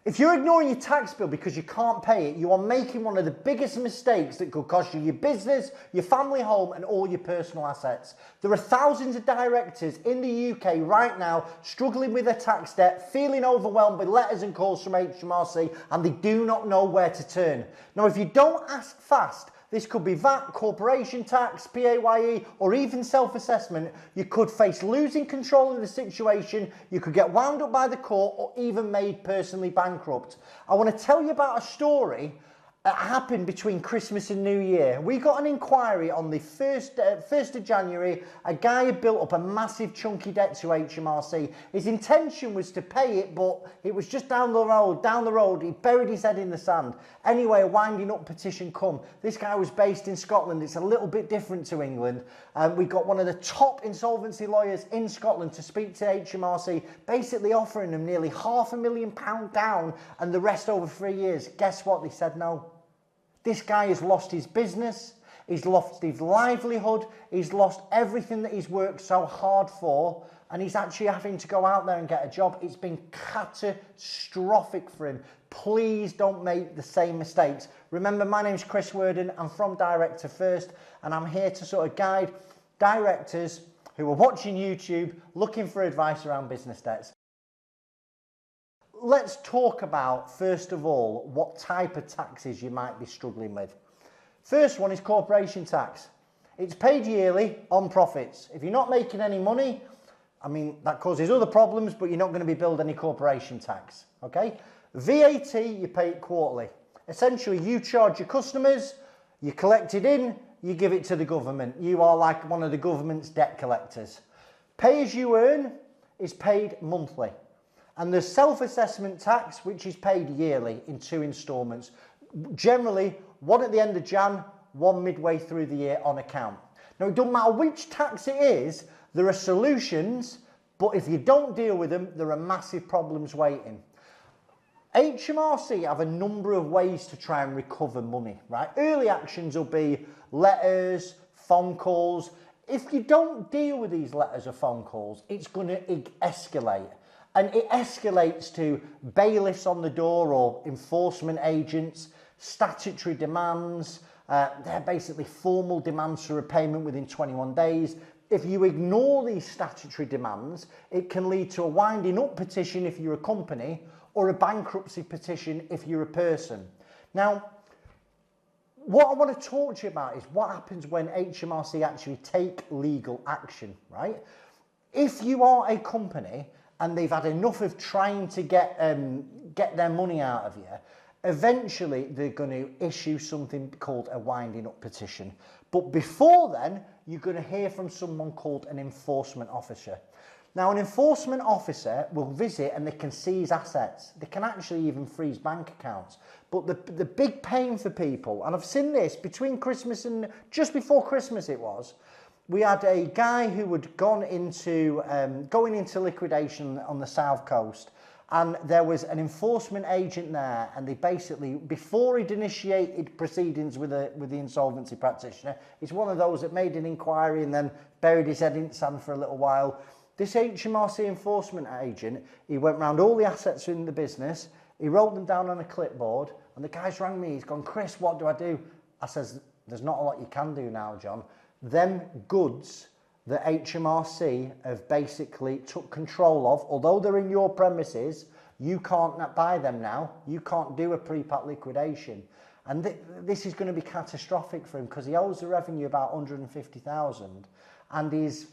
If you're ignoring your tax bill because you can't pay it, you are making one of the biggest mistakes that could cost you your business, your family home, and all your personal assets. There are thousands of directors in the UK right now struggling with their tax debt, feeling overwhelmed with letters and calls from HMRC, and they do not know where to turn. Now, if you don't act fast, this could be VAT, corporation tax, PAYE, or even self-assessment. You could face losing control of the situation, you could get wound up by the court, or even made personally bankrupt. I want to tell you about a story that happened between Christmas and New Year. We got an inquiry on the 1st of January. A guy had built up a massive chunky debt to HMRC. His intention was to pay it, but it was just down the road. He buried his head in the sand. Anyway, a winding up petition come. This guy was based in Scotland. It's a little bit different to England. We got one of the top insolvency lawyers in Scotland to speak to HMRC, basically offering them nearly £500,000 down and the rest over 3 years. Guess what? They said no. This guy has lost his business, he's lost his livelihood, he's lost everything that he's worked so hard for, and he's actually having to go out there and get a job. It's been catastrophic for him. Please don't make the same mistakes. Remember, my name's Chris Worden, I'm from Director First, and I'm here to sort of guide directors who are watching YouTube looking for advice around business debts. Let's talk about, first of all, what type of taxes you might be struggling with. First one is corporation tax. It's paid yearly on profits. If you're not making any money, I mean, that causes other problems, but you're not going to be billed any corporation tax, okay? VAT, you pay it quarterly. Essentially, you charge your customers, you collect it in, you give it to the government. You are like one of the government's debt collectors. Pay as you earn is paid monthly. And there's self-assessment tax, which is paid yearly in 2 instalments. Generally, one at the end of Jan, one midway through the year on account. Now, it doesn't matter which tax it is, there are solutions, but if you don't deal with them, there are massive problems waiting. HMRC have a number of ways to try and recover money, right? Early actions will be letters, phone calls. If you don't deal with these letters or phone calls, it's going to escalate. And it escalates to bailiffs on the door or enforcement agents, statutory demands. They're basically formal demands for repayment within 21 days. If you ignore these statutory demands, it can lead to a winding up petition if you're a company or a bankruptcy petition if you're a person. Now, what I want to talk to you about is what happens when HMRC actually take legal action, right? If you are a company and they've had enough of trying to get their money out of you, eventually they're going to issue something called a winding up petition. But before then, you're going to hear from someone called an enforcement officer. Now, an enforcement officer will visit and they can seize assets. They can actually even freeze bank accounts. But the big pain for people, and I've seen this between Christmas and just before Christmas it was, we had a guy who had gone into going into liquidation on the south coast, and there was an enforcement agent there, and they basically, before he'd initiated proceedings with the insolvency practitioner, it's one of those that made an inquiry and then buried his head in the sand for a little while. This HMRC enforcement agent, he went round all the assets in the business, he wrote them down on a clipboard, and the guy's rang me, he's gone, Chris, what do I do? I says, there's not a lot you can do now, John. Them goods that HMRC have basically took control of, although they're in your premises, you can't buy them now. You can't do a pre-pack liquidation. And this is going to be catastrophic for him because he owes the revenue about 150,000 and his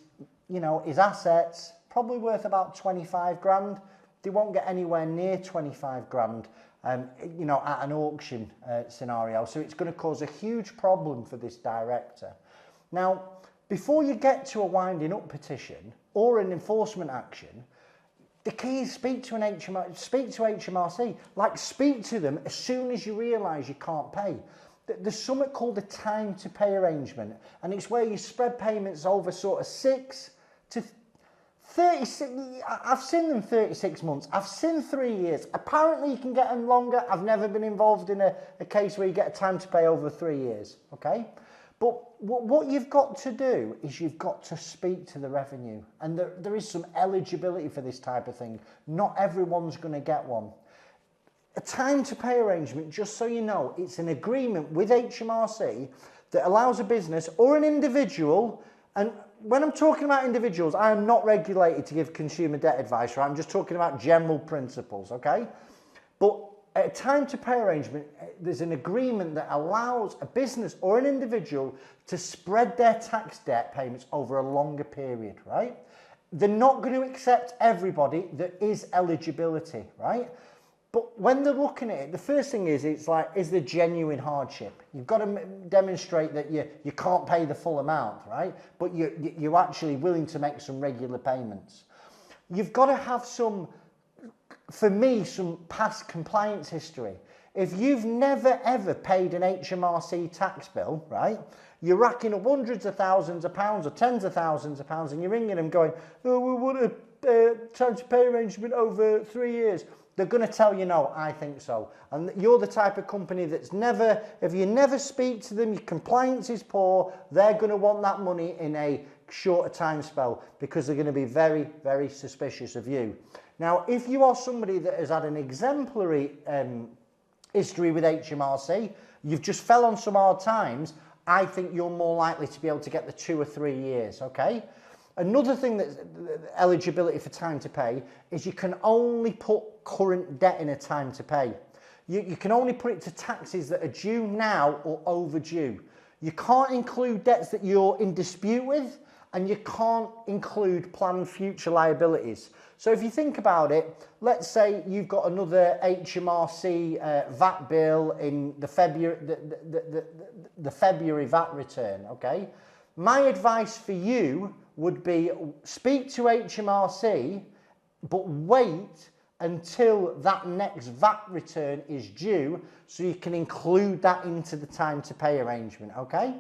assets probably worth about 25 grand. They won't get anywhere near 25 grand, at an auction scenario. So it's going to cause a huge problem for this director. Now, before you get to a winding up petition or an enforcement action, the key is speak to HMRC. Like, speak to them as soon as you realise you can't pay. There's something called a time to pay arrangement, and it's where you spread payments over sort of 6 to 36. I've seen them 36 months. I've seen 3 years. Apparently, you can get them longer. I've never been involved in a case where you get a time to pay over 3 years. Okay. But what you've got to do is you've got to speak to the revenue. And there is some eligibility for this type of thing. Not everyone's going to get one. a time to pay arrangement, just so you know, it's an agreement with HMRC that allows a business or an individual, and when I'm talking about individuals, I am not regulated to give consumer debt advice, right? I'm just talking about general principles, okay? But a time to pay arrangement, there's an agreement that allows a business or an individual to spread their tax debt payments over a longer period, right? They're not going to accept everybody. There is eligibility, right? But when they're looking at it, the first thing is, it's like, is there genuine hardship? You've got to demonstrate that you can't pay the full amount, right? But you're actually willing to make some regular payments. You've got to have some, for me, some past compliance history. If you've never ever paid an HMRC tax bill, right, you're racking up hundreds of thousands of pounds or tens of thousands of pounds, and you're ringing them going, oh, we want a time to pay arrangement over 3 years. They're going to tell you no, I think so. And you're the type of company that's never, if you never speak to them, your compliance is poor, they're going to want that money in a shorter time spell because they're going to be very, very suspicious of you. Now, if you are somebody that has had an exemplary history with HMRC, you've just fell on some hard times, I think you're more likely to be able to get the 2 or 3 years, okay? Another thing that's eligibility for time to pay is you can only put current debt in a time to pay. You can only put it to taxes that are due now or overdue. You can't include debts that you're in dispute with, and you can't include planned future liabilities. So if you think about it, let's say you've got another HMRC VAT bill in the February VAT return, okay? My advice for you would be speak to HMRC, but wait until that next VAT return is due so you can include that into the time to pay arrangement, okay?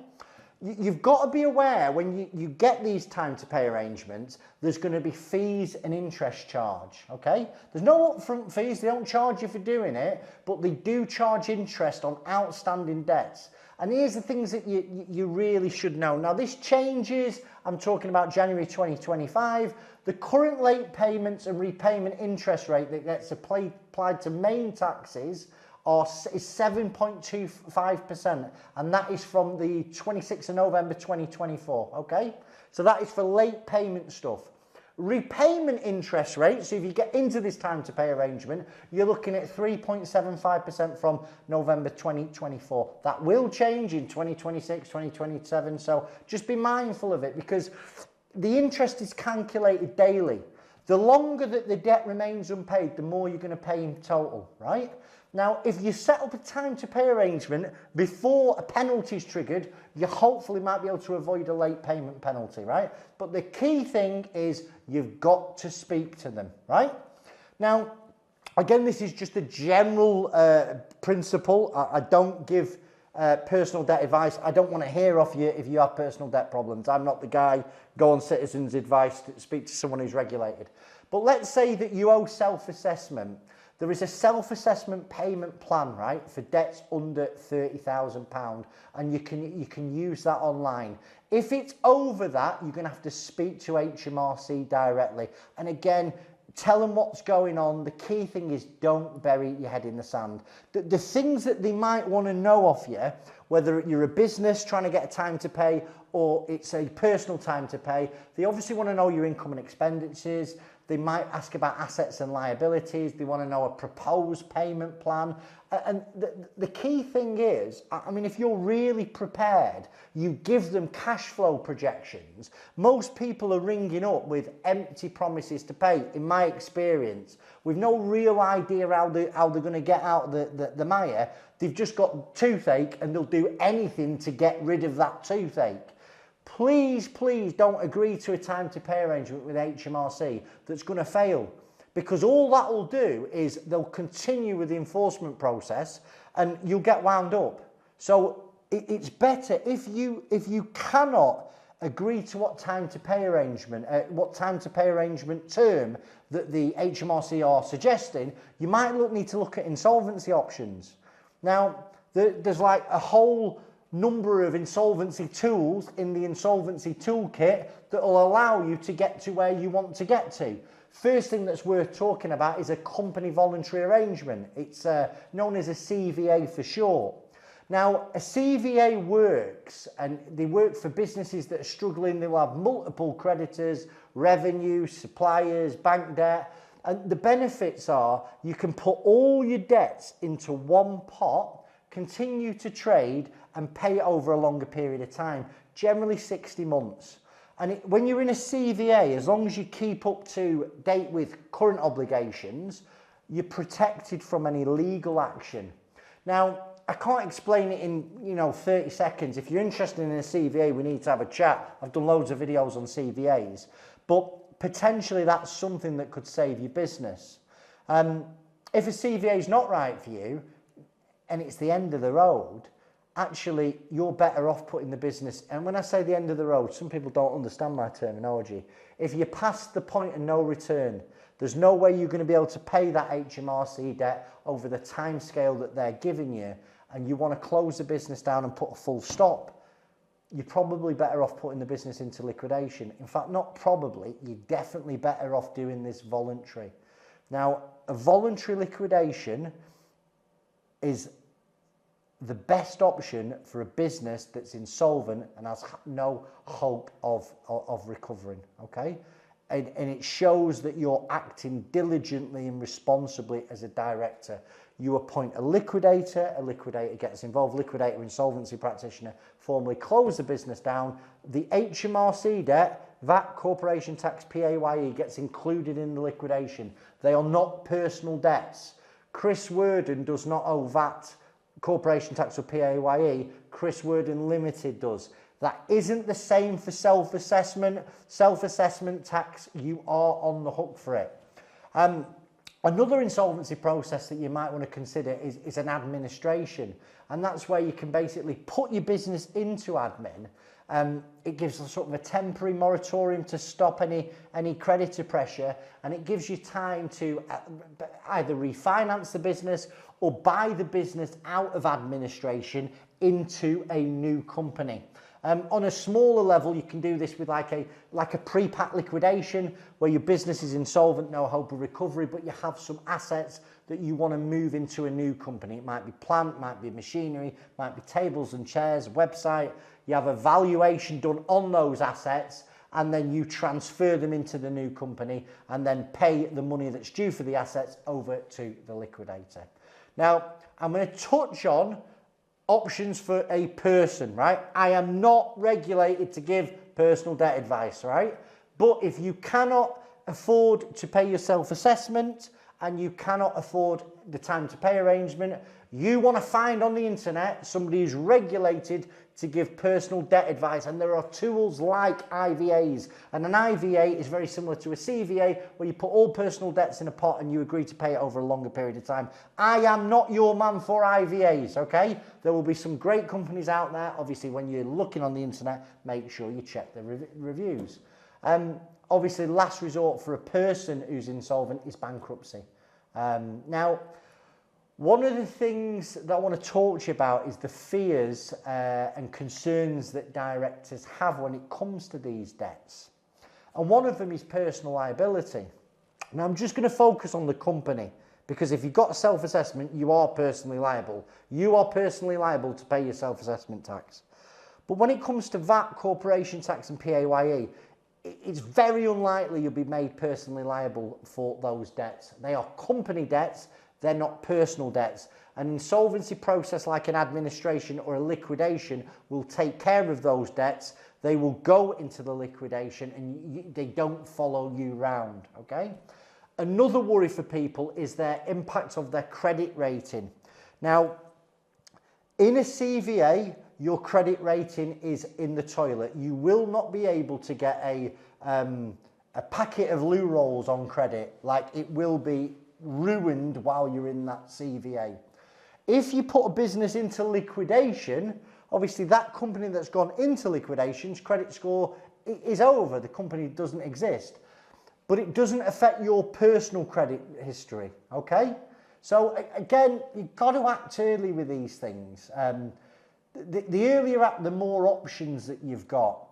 You've got to be aware when you get these time to pay arrangements, there's going to be fees and interest charge, okay? There's no upfront fees, they don't charge you for doing it, but they do charge interest on outstanding debts. And here's the things that you really should know. Now this changes, I'm talking about January 2025. The current late payments and repayment interest rate that gets applied to main taxes is 7.25%, and that is from the 26th of November 2024, okay? So that is for late payment stuff. Repayment interest rate, so if you get into this time to pay arrangement, you're looking at 3.75% from November 2024. That will change in 2026, 2027, so just be mindful of it because the interest is calculated daily. The longer that the debt remains unpaid, the more you're going to pay in total, right? Now, if you set up a time to pay arrangement before a penalty is triggered, you hopefully might be able to avoid a late payment penalty, right? But the key thing is you've got to speak to them, right? Now, again, this is just a general principle. I don't give personal debt advice. I don't want to hear off you if you have personal debt problems. I'm not the guy, go on Citizens Advice to speak to someone who's regulated. But let's say that you owe self-assessment. There is a self-assessment payment plan, right, for debts under £30,000, and you can use that online. If it's over that, you're going to have to speak to HMRC directly. And again, tell them what's going on. The key thing is don't bury your head in the sand. The things that they might want to know of you, whether you're a business trying to get a time to pay or it's a personal time to pay, they obviously want to know your income and expenditures. They might ask about assets and liabilities. They want to know a proposed payment plan. And the key thing is, I mean, if you're really prepared, you give them cash flow projections. Most people are ringing up with empty promises to pay, in my experience, with no real idea how they're going to get out the mire. They've just got toothache and they'll do anything to get rid of that toothache. Please, please don't agree to a time to pay arrangement with HMRC that's going to fail, because all that will do is they'll continue with the enforcement process and you'll get wound up. So it's better if you cannot agree to what time to pay arrangement term that the HMRC are suggesting, you might need to look at insolvency options. Now, there's like a whole number of insolvency tools in the insolvency toolkit that will allow you to get to where you want to get to. First thing that's worth talking about is a company voluntary arrangement. It's known as a CVA for short. Now, a CVA works, and they work for businesses that are struggling. They will have multiple creditors, revenue, suppliers, bank debt. And the benefits are you can put all your debts into one pot, continue to trade, and pay it over a longer period of time, generally 60 months. And when you're in a CVA, as long as you keep up to date with current obligations, you're protected from any legal action. Now, I can't explain it in 30 seconds. If you're interested in a CVA, we need to have a chat. I've done loads of videos on CVAs, but potentially that's something that could save your business. If a CVA is not right for you and it's the end of the road, actually you're better off putting the business, and when I say the end of the road, some people don't understand my terminology. If you're past the point of no return, there's no way you're going to be able to pay that HMRC debt over the time scale that they're giving you, and you want to close the business down and put a full stop, you're probably better off putting the business into liquidation. In fact, not probably, you're definitely better off doing this voluntary. Now, a voluntary liquidation is the best option for a business that's insolvent and has no hope of recovering, okay? And it shows that you're acting diligently and responsibly as a director. You appoint a liquidator gets involved, liquidator, insolvency practitioner, formally close the business down. The HMRC debt, VAT, corporation tax, PAYE gets included in the liquidation. They are not personal debts. Chris Worden does not owe VAT, corporation tax or PAYE. Chris Worden Limited does. That isn't the same for self-assessment. Self-assessment tax, you are on the hook for it. Another insolvency process that you might want to consider is an administration. And that's where you can basically put your business into admin. It gives a sort of a temporary moratorium to stop any creditor pressure, and it gives you time to either refinance the business or buy the business out of administration into a new company. On a smaller level, you can do this with like a pre-pack liquidation where your business is insolvent, no hope of recovery, but you have some assets that you want to move into a new company. It might be plant, might be machinery, might be tables and chairs, website. You have a valuation done on those assets, and then you transfer them into the new company and then pay the money that's due for the assets over to the liquidator. Now, I'm going to touch on options for a person, right? I am not regulated to give personal debt advice, right? But if you cannot afford to pay your self-assessment and you cannot afford the time to pay arrangement, you want to find on the internet somebody who's regulated to give personal debt advice, and there are tools like IVAs, and an IVA is very similar to a CVA where you put all personal debts in a pot and you agree to pay it over a longer period of time. I am not your man for IVAs, okay? There will be some great companies out there. Obviously, when you're looking on the internet, make sure you check the reviews. Obviously, last resort for a person who's insolvent is bankruptcy. Now, one of the things that I want to talk to you about is the fears and concerns that directors have when it comes to these debts. And one of them is personal liability. Now, I'm just going to focus on the company, because if you've got a self-assessment, you are personally liable. You are personally liable to pay your self-assessment tax. But when it comes to VAT, corporation tax and PAYE, it's very unlikely you'll be made personally liable for those debts. They are company debts. They're not personal debts. An insolvency process like an administration or a liquidation will take care of those debts. They will go into the liquidation and they don't follow you round, okay? Another worry for people is their impact of their credit rating. Now, in a CVA, your credit rating is in the toilet. You will not be able to get a packet of loo rolls on credit. Like, it will be ruined while you're in that CVA. If you put a business into liquidation, obviously that company that's gone into liquidation's credit score is over. The company doesn't exist. But it doesn't affect your personal credit history, okay? So again, you've got to act early with these things. The earlier act, the more options that you've got.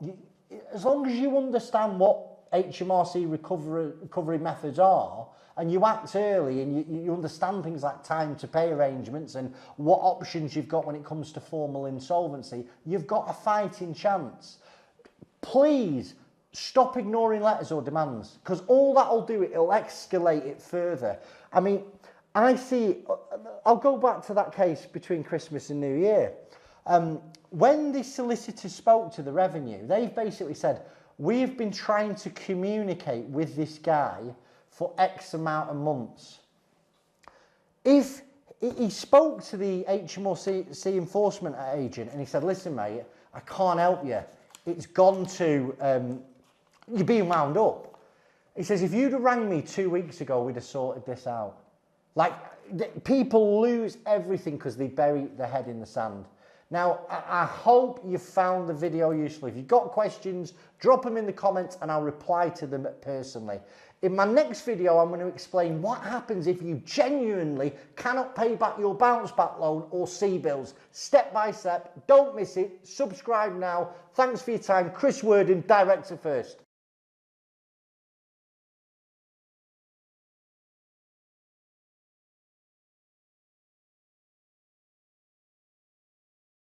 As long as you understand what HMRC recovery methods are, and you act early and you understand things like time to pay arrangements and what options you've got when it comes to formal insolvency, you've got a fighting chance. Please stop ignoring letters or demands, because all that'll do, it'll escalate it further. I mean, I see, I'll go back to that case between Christmas and New Year. When the solicitor spoke to the revenue, they've basically said, we've been trying to communicate with this guy for X amount of months. If he spoke to the HMRC enforcement agent and he said, listen mate, I can't help you. It's gone to, you're being wound up. He says, if you'd have rang me 2 weeks ago, we'd have sorted this out. Like, people lose everything because they bury their head in the sand. Now, I hope you found the video useful. If you've got questions, drop them in the comments and I'll reply to them personally. In my next video, I'm going to explain what happens if you genuinely cannot pay back your bounce back loan or C-bills. Step by step, don't miss it. Subscribe now. Thanks for your time. Chris Worden, Director First.